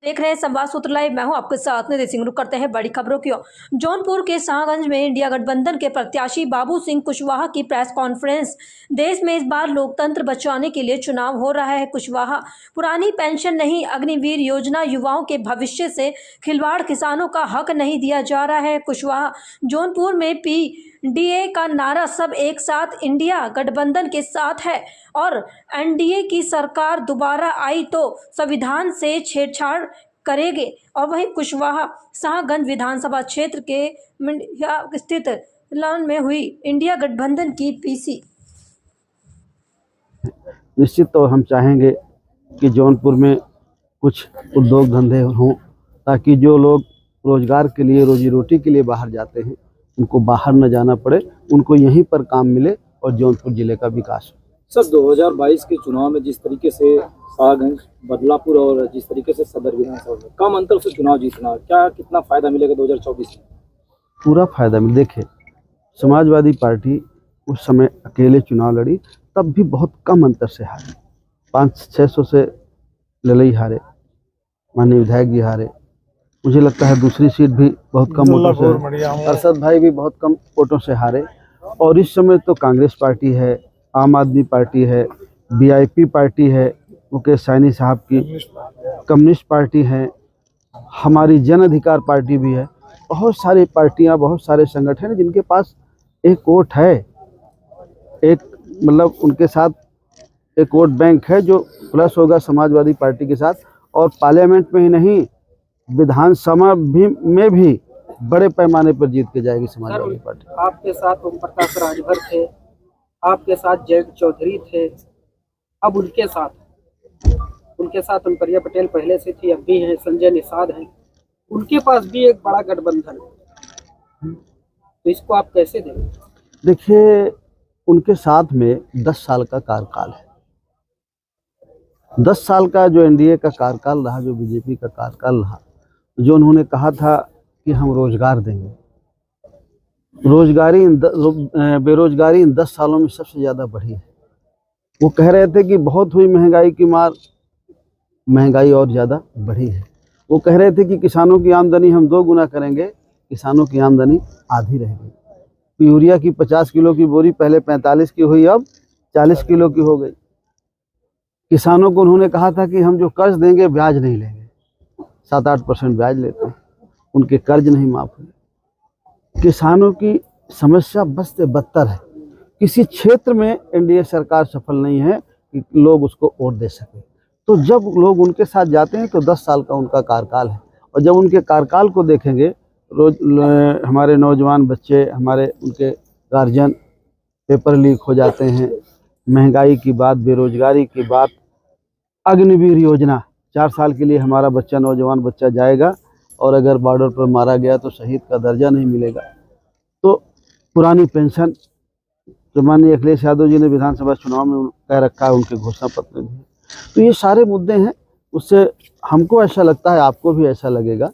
देख रहे हैं संवाद सूत्र लाइव। मैं हूं आपके साथ निधि सिंह। रुक करते हैं बड़ी खबरों की ओर। जौनपुर के शाहगंज में इंडिया गठबंधन के प्रत्याशी बाबू सिंह कुशवाहा की प्रेस कॉन्फ्रेंस। देश में इस बार लोकतंत्र बचाने के लिए चुनाव हो रहा है। कुशवाहा, पुरानी पेंशन नहीं, अग्निवीर योजना, युवाओं के भविष्य से खिलवाड़, किसानों का हक नहीं दिया जा रहा है। कुशवाहा, जौनपुर में पीडीए का नारा सब एक साथ, इंडिया गठबंधन के साथ है और एनडीए की सरकार दोबारा आई तो संविधान से छेड़छाड़ करेंगे। और वहीं कुशवाहा शाहगंज विधानसभा क्षेत्र के मिंडिया स्थित लॉन में हुई इंडिया गठबंधन की पीसी। निश्चित तौर हम चाहेंगे कि जौनपुर में कुछ उद्योग धंधे हों, ताकि जो लोग रोजगार के लिए, रोजी रोटी के लिए बाहर जाते हैं, उनको बाहर न जाना पड़े, उनको यहीं पर काम मिले और जौनपुर जिले का विकास हो। सर, 2022 के चुनाव में जिस तरीके से शाहगंज, बदलापुर और जिस तरीके से सदर विधानसभा में कम अंतर से चुनाव जीतना, क्या कितना फायदा मिलेगा 2024 में? पूरा फायदा मिले। देखिए, समाजवादी पार्टी उस समय अकेले चुनाव लड़ी, तब भी बहुत कम अंतर से हारे। 500-600 से लड़ाई हारे, माननीय विधायक जी हारे। मुझे लगता है दूसरी सीट भी बहुत कम वोटों से, अरशद भाई भी बहुत कम वोटों से हारे। और इस समय तो कांग्रेस पार्टी है, आम आदमी पार्टी है, वीआईपी पार्टी है, मुकेश सैनी साहब की कम्युनिस्ट पार्टी है, हमारी जन अधिकार पार्टी भी है। बहुत सारी पार्टियां, बहुत सारे संगठन हैं जिनके पास एक वोट है, एक मतलब उनके साथ एक वोट बैंक है जो प्लस होगा समाजवादी पार्टी के साथ। और पार्लियामेंट में ही नहीं, विधानसभा में भी बड़े पैमाने पर जीत के जाएगी समाजवादी पार्टी। आपके साथ ओम प्रकाश राजभर थे, आपके साथ जयंत चौधरी थे, अब उनके साथ अनुप्रिया पटेल पहले से थी, अब भी हैं, संजय निषाद हैं, उनके पास भी एक बड़ा गठबंधन है, तो इसको आप कैसे देंगे? देखिए, उनके साथ में 10 साल का कार्यकाल है। 10 साल का जो एनडीए का कार्यकाल रहा, जो बीजेपी का कार्यकाल रहा, जो उन्होंने कहा था कि हम रोजगार देंगे, बेरोजगारी इन 10 सालों में सबसे ज़्यादा बढ़ी है। वो कह रहे थे कि बहुत हुई महंगाई की मार, महंगाई और ज़्यादा बढ़ी है। वो कह रहे थे कि किसानों की आमदनी हम 2 गुना करेंगे, किसानों की आमदनी आधी रह गई। यूरिया की 50 किलो की बोरी पहले 45 की हुई, अब 40 किलो की हो गई। किसानों को उन्होंने कहा था कि हम जो कर्ज देंगे ब्याज नहीं लेंगे, 7-8% ब्याज लेते हैं, उनके कर्ज नहीं माफ हुए। किसानों की समस्या बस से बदतर है। किसी क्षेत्र में एनडीए सरकार सफल नहीं है कि लोग उसको वोट दे सके। तो जब लोग उनके साथ जाते हैं तो 10 साल का उनका कार्यकाल है, और जब उनके कार्यकाल को देखेंगे, रोज हमारे नौजवान बच्चे, हमारे उनके गार्जियन पेपर लीक हो जाते हैं, महंगाई की बात, बेरोजगारी की बात, अग्निवीर योजना 4 साल के लिए हमारा बच्चा, नौजवान बच्चा जाएगा और अगर बॉर्डर पर मारा गया तो शहीद का दर्जा नहीं मिलेगा। तो पुरानी पेंशन जो माननीय अखिलेश यादव जी ने विधानसभा चुनाव में कह रखा है, उनके घोषणा पत्र में, तो ये सारे मुद्दे हैं। उससे हमको ऐसा लगता है, आपको भी ऐसा लगेगा